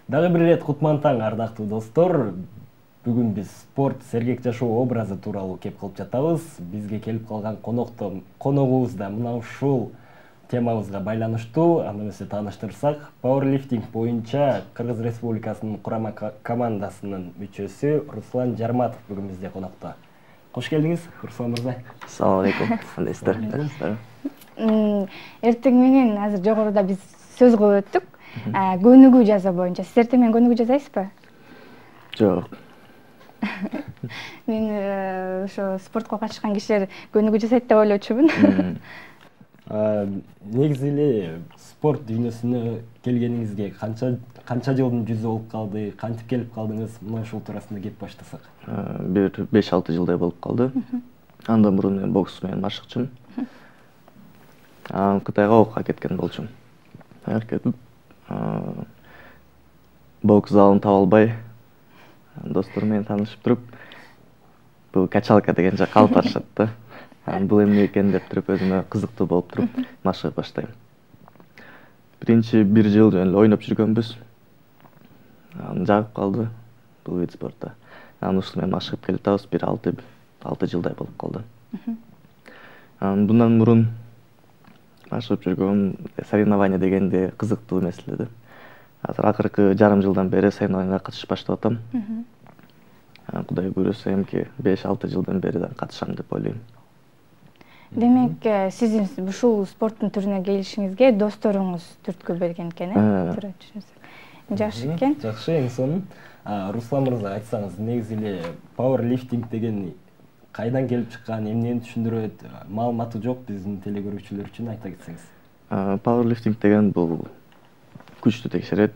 Дагы бир ирет кутман таң, ардактуу достор. Бүгүн биз спорт, сергек жашоо образы тууралуу кеп кылып жатабыз. Бизге келип калган коногубуз да мына ушул темабызга байланыштуу. Аны эмесе тааныштырсак, пауэрлифтинг боюнча Кыргыз Республикасынын курама командасынын мүчөсү Руслан Жарматов бүгүн бизде конокто. Кош келдиңиз, Руслан мырза. Assalamu alaikum. Кандайсыздар? Эртең менен азыр жогоруда биз сөз кылып өттүк. Көнүгүү жазуу боюнча. Сиз эртең менен көнүгүү жазасызбы? Жок. Мен ошо спортко катышкан кишилер көнүгүү жасайт деп ойлочумун. Негизи эле спорт дүйнөсүнө келгениңизге канча жылдын жүзү болуп калды, кантип келип калдыңыз? Мына ушул туурасында кеп баштасак. Бир 5-6 жылдай болуп калды. Андан мурун мен бокс менен машыкчумун. Кытайга окууга кеткен болчумун. Кетип, бокс залын таба албай, достор менен таанышып туруп, бул качалка деген жакка алып барышат да. Бул эмне экен деп туруп, өзүмө кызыктуу болуп туруп, машыгып баштайм. Биринчи бир жыл жөн эле ойноп жүргөнбүз. Жагып калды бул вид спортто. Ушул менен машыгып келип атабыз, бир 6 жылдай болуп калды. Bundan мурун машыгып жүргөн соревнования дегенде кызыктуу эмес эле да. Азыр акыркы жарым жылдан бери соревнованияга катышып баштап атам. Кудай буйруса эмки 5-6 жылдан бери да катышам деп ойлойм. Демек, сиздин ушул спорттун түрүнө келишиңизге досторуңуз түрткү берген экен, э? Туура түшүнсөк. Жакшы экен. Жакшы, эң сонун. Руслан мырза, айтсаңыз, негизи эле пауэрлифтинг деген кайдан келип чыккан, эмнени түшүндүрөт, маалыматы жок биздин телекөрүүчүлөр үчүн айта кетсеңиз. Пауэрлифтинг деген бул күчтү текшерет.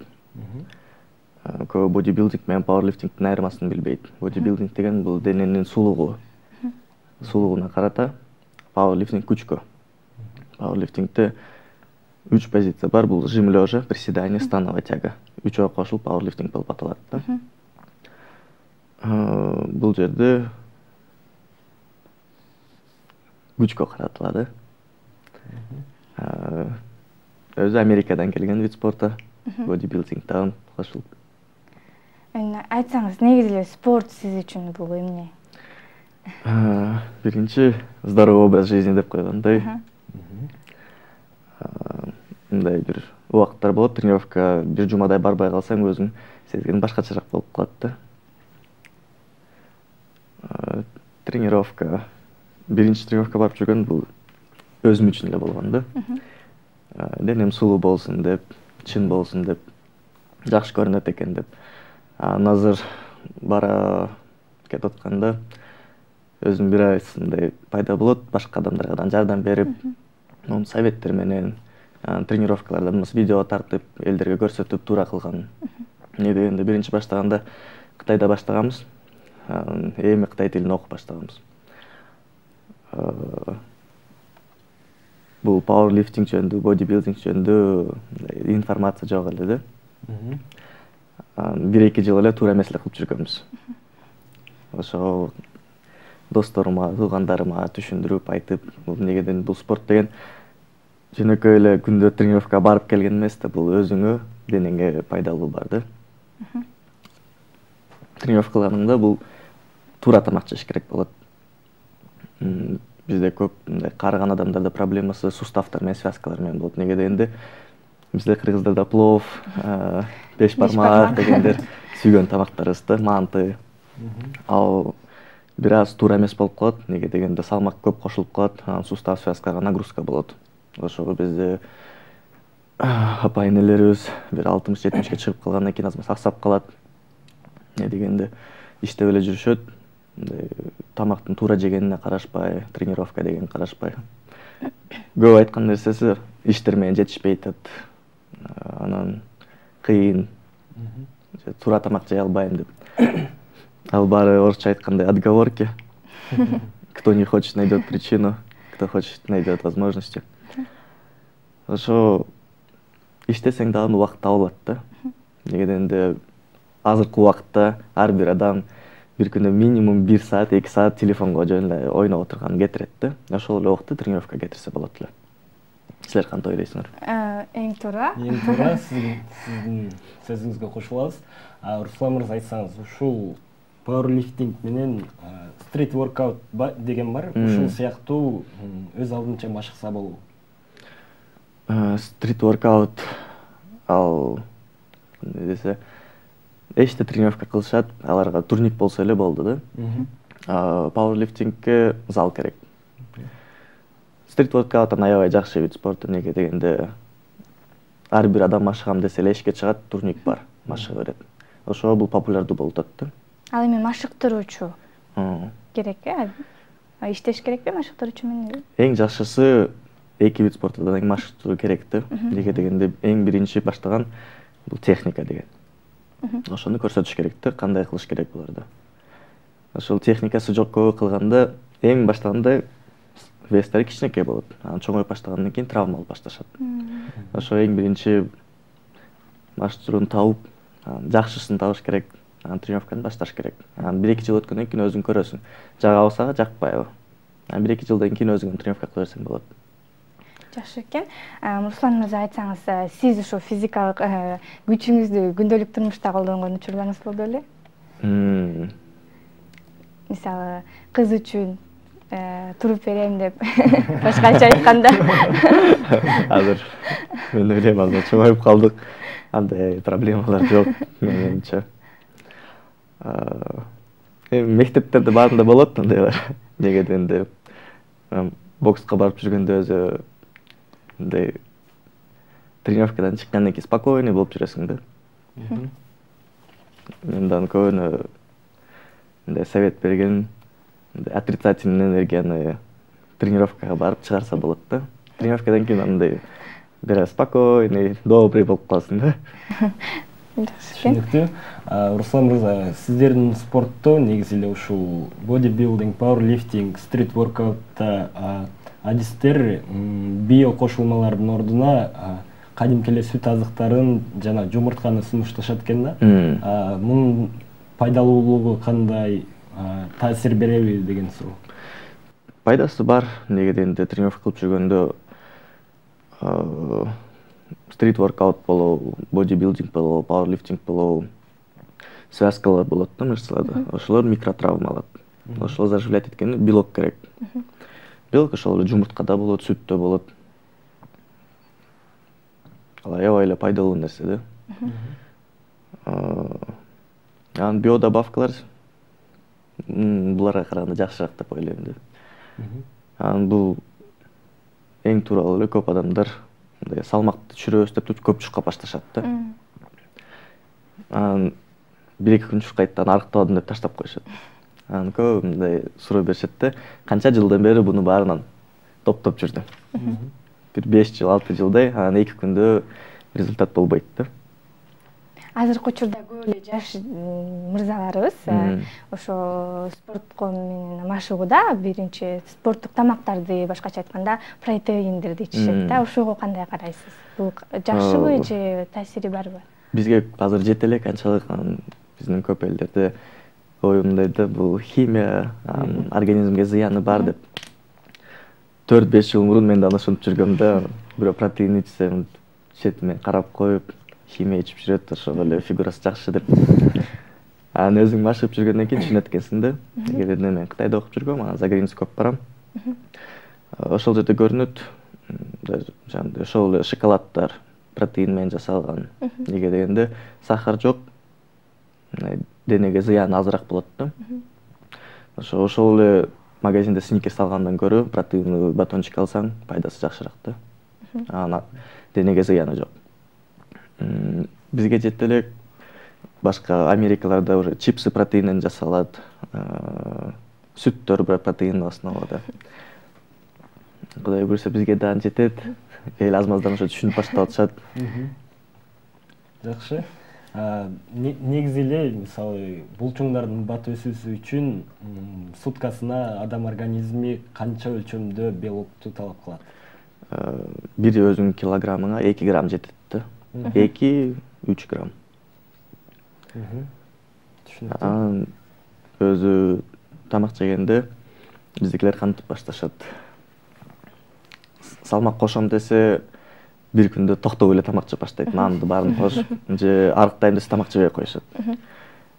Көбү бодибилдинг менен пауэрлифтингдин айырмасын билбейт. Бодибилдинг деген бул дененин сулугуна карата, пауэрлифтинг күчкө. Пауэрлифтингде 3 позиция бар, бул жим лежа, приседание, становая тяга. Үчөө кошулуп пауэрлифтинг болуп аталат да. Бул жерде күчкө каратылат. Өзү Америкадан келген вид спорта, бодибилдингден кошулуп. Айтсаңыз, негизи эле спорт сиз үчүн бул эмне? Биринчи здоровый образ жизни деп койгондой. Мындай бир убакыттар болот, тренировка бир жумадай барбай калсаң, өзүң сезген башкачараак болуп калат да. Биринчи тренировка барып жүргөн бул өзүм үчүн эле болгон да. Денем сулуу болсун деп, чын болсун деп, жакшы көрүнөт экен деп. Азыр бара кетип атканда өзүм бир айсындай пайда болот, башка адамдарга жардам берип, советтер менен тренировкаларда видео тартып, элдерге көрсөтүп, туура кылган. Эмне дегенде биринчи баштаганда Кытайда баштаганбыз. Эми Кытай тилин окуп баштаганбыз. Бул пауэрлифтинг жөнүндө, бодибилдинг жөнүндө информация жок эле да. 1-2 жыл эле туура эмес эле кылып жүргөнбүз. Ошо досторума, туугандарыма түшүндүрүп айтып, эмнегеден бул спорт деген жөнөкөй эле күндө тренировкага барып келген эмес да, бул өзүңө, денеңе пайдалуу бар да. Тренировкаларыңда бул туура тамак жеш керек болот. Бизде көп мындай карыган адамдарда проблемасы суставтар менен, связкалар менен болот. Неге дегенде бизде кыргыздарда плов, беш бармак дегендер сүйгөн тамактарыбыз да, манты. Ал бир аз туура эмес болуп калат. Неге дегенде салмак көп кошулуп калат, сустав, связкага нагрузка болот. Ошого бизде апа-энелерибиз бир 60-70ке чыгып калгандан кийин азыр аксап калат. Не дегенде иштеп эле жүрүшөт. Тамактын туура жегенине карашпай, тренировка деген карашпай. Көп айткан нерсеси иштер менен жетишпейт деп. Анан кыйын. Туура тамак жей албайм деп. Ал баары орусча айткандай отговорки. Кто не хочет, найдет причину, кто хочет, найдет возможности. Ошо иштесең дагы убакыт табылат да. Дегенде азыркы убакытта ар бир адам бир күндө минимум 1 саат, 2 саат телефонго жөн эле ойноп отурганын кетирет да. Ошол эле убакытта тренировка кетирсе болот эле. Силер кантип ойлойсуңар? Эң туура. Эң туура, сиздин сөзүңүзгө кошулабыз. Руслан мырза, айтсаңыз, ушул пауэрлифтинг менен стрит воркаут деген бар. Ушул сыяктуу өз алдынча машыкса болобу? Стрит воркаут ал десе эште тренировка кылышат, аларга турник болсо эле болду да. Пауэрлифтингке зал керек. Стрит воркауттан аябай жакшы вид спорт, эмнеге дегенде ар бир адам машыгам десе эле эшикке чыгат, турник бар, машыга берет. Ошо бул популярдуу болуп атат да. Ал эми машыктыруучу керек иштеш керекпи машыктыруучу менен? Эң жакшысы эки вид спорттордон эң машыктыруу керек да. Эмнеге дегенде эң биринчи баштаган бул техника деген. Ошону көрсөтүш керек да, кандай кылыш керек буларды. Ошол техникасы жокко кылганда эң баштаганда вестер кичинекей болот. Анан чоңоюп баштагандан кийин травма алып башташат. Ошо эң биринчи машыктырууну тауып, жакшысын табыш керек. Анан тренировканы башташ керек. Анан 1-2 жыл өткөндөн кийин өзүң көрөсүң. Жагабы, жакпайбы. Анан 1-2 жылдан кийин өзүң тренировка кыла берсең болот. Жакшы экен. Руслан мырза, айтсаңыз, сиз ошо физикалык күчүңүздү күндөлүк турмушта колдонгон учурларыңыз болду беле? Мисалы, кыз үчүн туруп берем деп, башкача айтканда. Азыр мен ойлойм, азыр чоңоюп калдык. Андай проблемалар жок менимче. Мектептерде баарында болот андайлар. Неге дегенде бокска барып жүргөндө өзү андай тренировкадан чыккандан кийин спокойный болуп жүрөсүң да. Мендан көбүнө мындай совет берген, отрицательный энергияны тренировкага барып чыгарса болот да. Тренировкадан кийин андай бир спокойный, добрый болуп каласың да. Түшүнүктүү. Руслан мырза, сиздердин спортто негизи эле ушул бодибилдинг, пауэрлифтинг, стрит воркаутта адистер био кошулмалардын ордуна кадимки эле сүт азыктарын жана жумуртканы сунушташат экен да. Мунун пайдалуулугу кандай, таасир береби деген суроо. Пайдасы бар. Неге дегенде тренировка кылып жүргөндө стрит воркаут болобу, бодибилдинг болобу, пауэрлифтинг болобу, связкалар болот да мышцаларда. Ошолор микротравма алат. Ошол заживлять эткенде белок керек. Белок ошол жумурткада болот, сүттө болот. Ал аябай эле пайдалуу нерсе да. Анан биодобавкалар буларга караганда жакшыраак деп ойлойм да. Анан бул эң тууралуу эле көп адамдар мындай салмакты түшүрөбүз деп көп чукка башташат да. Анан 1-2 күн чуккайт, анан арыктабадым деп таштап коюшат. Анан көп мындай суроо беришет да, канча жылдан бери буну баарынан топтоп жүрдүм. Бир 5 жыл, 6 жылдай, анан 2 күндө результат болбойт да. Азыркы учурда көп эле жаш мырзаларыбыз ошо спортко менен машыгууда биринчи спорттук тамактарды, башкача айтканда протеиндерди ичишет да. Ошого кандай карайсыз? Бул жакшыбы же таасири барбы? Бизге азыр жете элек канчалык биздин көп элдерде ой мындай да, бул химия, организмге зыяны бар деп. 4-5 жыл мурун мен да ошентип жүргөм да, бирөө протеин ичсем, четиме карап коюп, химия ичип жүрөт, ошого эле фигурасы жакшы деп. Анан өзүң машыгып жүргөндөн кийин түшүнөт экенсиң да. Эгерде мен Кытайда окуп жүргөм, анан за граница көп барам. Ошол жерде көрүнөт, жана ошол эле шоколаддар протеин менен жасалган. Неге дегенде сахар жок, денеге зыяны азыраак болот да. Ошол эле магазинде Сникерстен алгандан көрө протеиндүү батончик алсаң, пайдасы жакшыраак да. Анан денеге зыяны жок. Бизге жете элек башка Америкаларда уже чипсы протеинден жасалат, сүттөр протеиндүү основада. Кудай буйрса бизге да жетет. Эл азмаздан ошо түшүнүп баштап атышат. Жакшы. Негизи эле мисалы булчуңдардын бат өсүүсү үчүн суткасына адам организми канча өлчөмдө белокту талап кылат? Бири өзүңүн килограммыңа 2 грамм жетет да. 2-3 грамм. Анан өзү тамак жегенде биздикилер кантип башташат? салмак кошом десе бир күндө токтоп эле тамак жеп баштайт. Нанды баарын кош же арыктайм десе тамак жебей коюшат.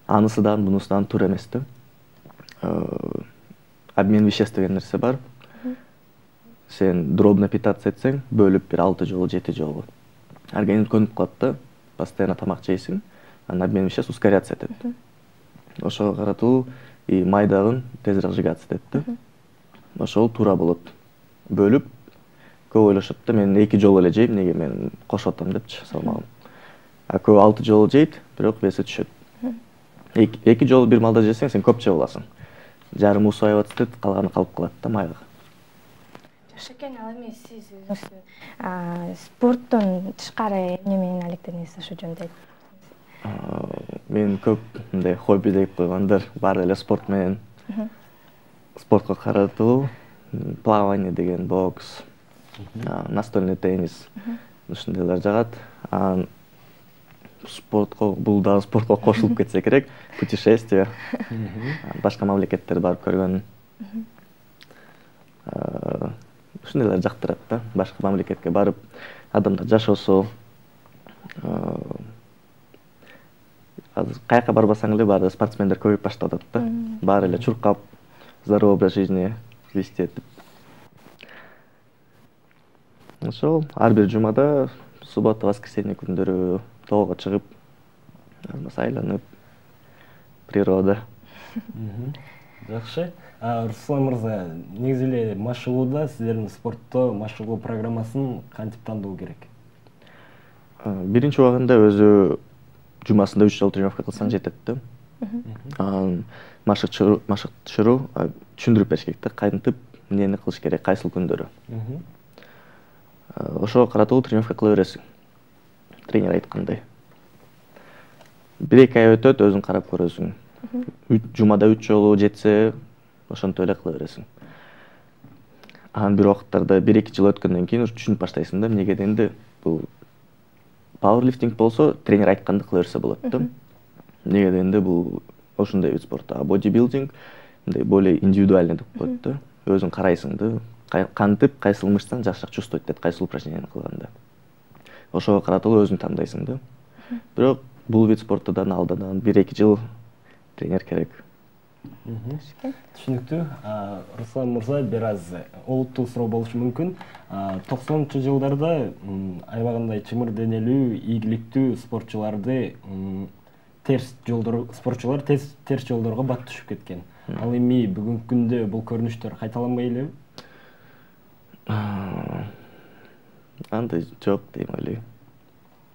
Анысыдан бунусунан туура эмес да. Обмен веществ деген нерсе бар. Сен дробно питаться этсең, бөлүп бир 6 жолу, 7 жолу. Организм көнүп калат да, постоянно тамак жейсиң, анан обмен веществ ускоряться этет. Ошого каратуу и май дагы тезирээк сжигаться этет да. Ошол туура болот. Бөлүп көп ойлошот да, мен 2 жолу эле жейм, неге мен кошуп атам депчи салмагым. А көп 6 жолу жейт, бирок веси түшөт. 2 жолу бир малда жесең, сен көп жеп аласың. Жарым усуайып атат, калганы калып калат да майга. Жакшы экен, ал эми сиз өзүңүз спорттон тышкары эмне менен алектенесиз ошо жөнүндө айтып? Мен көп мындай хобби деп койгондор баары эле спорт менен. Спортко каратуу, плавание деген, бокс, настольный теннис, ушундайлар жагат. Спортко, бул дагы спортко кошулуп кетсе керек, путешествие, башка мамлекеттерди барып көргөн. Ушундайлар жактырат да, башка мамлекетке барып, адамдар жашоосу. Азыр каяка барбасаң эле баары спортсмендер көбөйүп баштап атат да. Баары эле чуркап, здоровый образ жизни вести этип. Ошол ар бир жумада, суббота, воскресенье күндөрү тоого чыгып, айланып, природа. Жакшы. Руслан мырза, негизи эле машыгууда сиздердин спортто машыгуу программасын кантип тандоо керек? Биринчи убагында өзү жумасында 3 жолу тренировка кылсаң жетет да. Машык түшүрүү түшүндүрүп бериш керек да, кантип эмнени кылыш керек, кайсыл күндөрү. Ошого каратуу тренировка кыла бересиң. Тренер айткандай. 1-2 ай өтөт, өзүң карап көрөсүң. Жумада 3 жолу жетсе, ошентип эле кыла бересиң. Анан бир убакыттарда 1-2 жыл өткөндөн кийин түшүнүп баштайсың да, эмнеге дегенде бул пауэрлифтинг болсо, тренер айтканды кыла берсе болот да. Эмнеге дегенде бул ошондой вид спорт. А бодибилдинг мындай более индивидуальный деп коет да. Өзүң карайсың да, кантип, кайсыл мышцаң жакшыраак чувствовать этет, кайсыл упражнениени кылганда. Ошого каратылуу өзүң тандайсың да. Бирок бул вид спорттун алдынан 1-2 жыл тренер керек. Түшүнүктүү. Руслан мырза, бир аз олуттуу суроо болушу мүмкүн. 90-жылдарда аябагандай чымыр денелүү, ийгиликтүү спортчулар терс жолдорго бат түшүп кеткен. Ал эми бүгүнкү күндө бул көрүнүштөр кайталанбай элеби? Андай жок дейм ойлойм.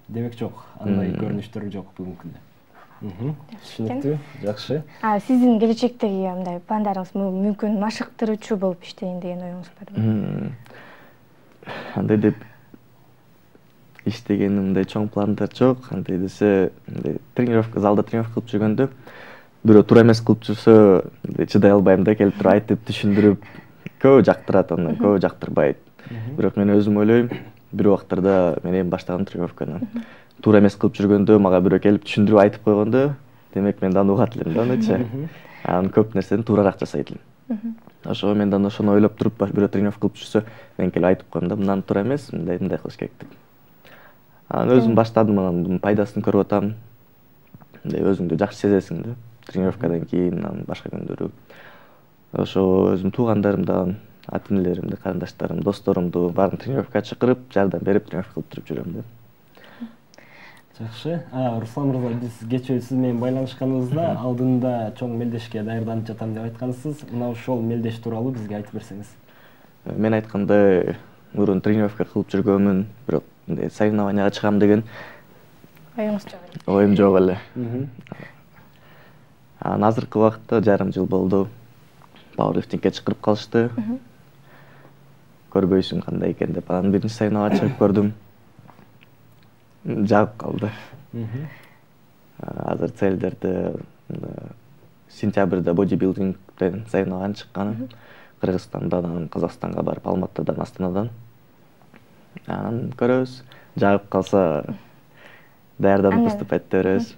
Демек жок, андай көрүнүштөр жок бүгүнкү күндө. Түшүнүктүү, жакшы. Сиздин келечектеги мындай пландарыңыз мүмкүн машыктыруучу болуп иштейин деген оюңуз барбы? Андай деп иштегенимде чоң пландар жок. Андай десе, тренировка, залда тренировка кылып жүргөндө бирөө туура эмес кылып жүрсө, чыдай албайм да, келип туруп айтып, түшүндүрүп, көбү жактырат, андан көбү жактырбайт. Бирок мен өзүм ойлойм, бир убактарда мен эми баштаган тренировканы туура эмес кылып жүргөндө, мага бирөө келип түшүндүрүп айтып койгондо, демек мен даны угат элем да, анычы. Анан көп нерсени туурараак жасайт элем. Ошого мен даны ошону ойлоп туруп, бирөө тренировка кылып жүрсө, мен келип айтып коем да, мындан туура эмес, мындай кылыш керек деп. Анан өзүм баштадым, анан пайдасын көрүп атам. Мындай өзүңдү жакшы сезесиң да, тренировкадан кийин, анан башка күндөрү. Ошо өзүм туугандарымдан, ата-энелеримди, карындаштарым, досторумду баарын тренировкага чакырып, жардам берип тренировка кылып туруп жүрөм да. Жакшы. Руслан мырза, биз кечээ сиз менен байланышканыбызда алдында чоң мелдешке даярданып жатам деп айткансыз. Мына ошол мелдеш тууралуу бизге айтып берсеңиз. Мен айткандай, мурун тренировка кылып жүргөнмүн, бирок мындай соревнованияга чыгам деген Оюңуз жок эле. Оюм жок эле. Анан азыркы убакытта жарым жыл болду. Пауэрлифтингге чакырып калышты. Көрбөйсүң кандай экен деп, анан биринчи соревнованияга чыгып көрдүм. Жагып калды. Азыр целдерди сентябрда бодибилдингден соревнование чыккан. Кыргызстандан, анан Казакстанга барып, Алматыдан, Астанадан. Анан көрөбүз. Жагып калса даярданып выступать этебиз.